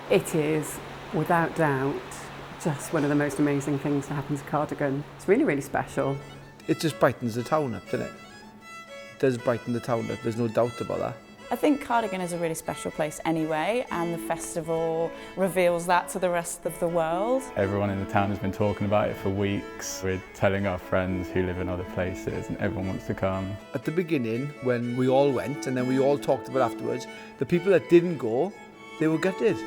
It is, without doubt, just one of the most amazing things to happen to Cardigan. It's really, really special. It just brightens the town up, doesn't it? It does brighten the town up, there's no doubt about that. I think Cardigan is a really special place anyway, and the festival reveals that to the rest of the world. Everyone in the town has been talking about it for weeks. We're telling our friends who live in other places and everyone wants to come. At the beginning, when we all went and then we all talked about it afterwards, the people that didn't go, they were gutted.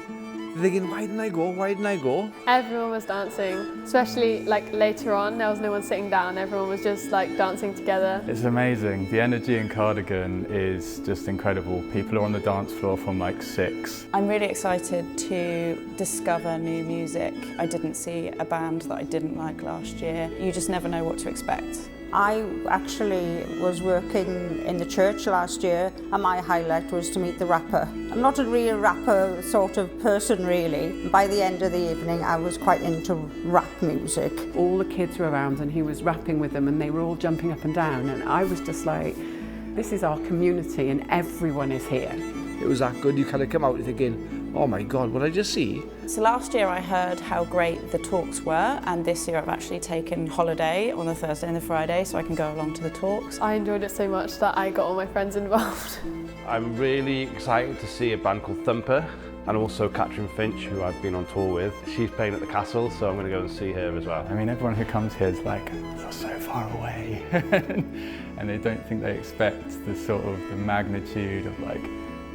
They're thinking, why didn't I go? Why didn't I go? Everyone was dancing, especially like later on. There was no one sitting down. Everyone was just like dancing together. It's amazing. The energy in Cardigan is just incredible. People are on the dance floor from like 6. I'm really excited to discover new music. I didn't see a band that I didn't like last year. You just never know what to expect. I actually was working in the church last year and my highlight was to meet the rapper. I'm not a real rapper sort of person really. By the end of the evening I was quite into rap music. All the kids were around and he was rapping with them and they were all jumping up and down, and I was just like, this is our community and everyone is here. It was that good, you kind of come out thinking, oh my God, what did I just see? So last year I heard how great the talks were, and this year I've actually taken holiday on the Thursday and the Friday so I can go along to the talks. I enjoyed it so much that I got all my friends involved. I'm really excited to see a band called Thumper, and also Catherine Finch, who I've been on tour with. She's playing at the Castle, so I'm going to go and see her as well. I mean, everyone who comes here is like, you're so far away. And they don't think they expect the sort of the magnitude of like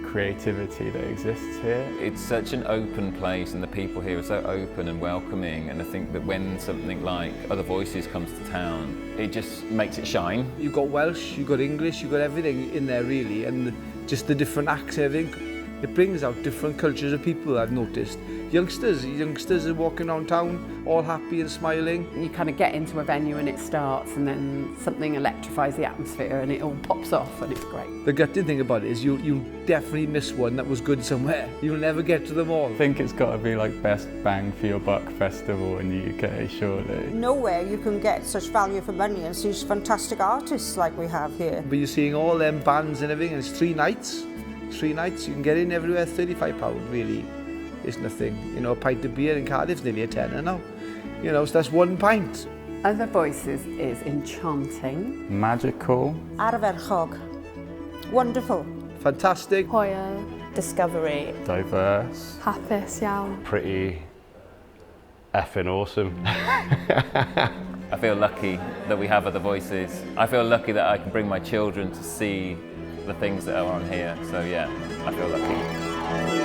creativity that exists here. It's such an open place and the people here are so open and welcoming, and I think that when something like Other Voices comes to town, it just makes it shine. You've got Welsh, you've got English, you've got everything in there really, and just the different acts, everything. It brings out different cultures of people, I've noticed. Youngsters are walking around town, all happy and smiling. You kind of get into a venue and it starts and then something electrifies the atmosphere and it all pops off and it's great. The gutting thing about it is you definitely miss one that was good somewhere. You'll never get to them all. I think it's got to be like best bang for your buck festival in the UK, surely. Nowhere you can get such value for money and see fantastic artists like we have here. But you're seeing all them bands and everything, and it's 3 nights. 3 nights, you can get in everywhere, £35 really. It's nothing. You know, a pint of beer in Cardiff's nearly a tenner now. You know, so that's 1 pint. Other Voices is enchanting. Magical. Arferchog. Wonderful. Fantastic. Hwyl. Discovery. Diverse. Hapus iawn. Pretty effing awesome. I feel lucky that we have Other Voices. I feel lucky that I can bring my children to see the things that are on here. So yeah, I feel lucky.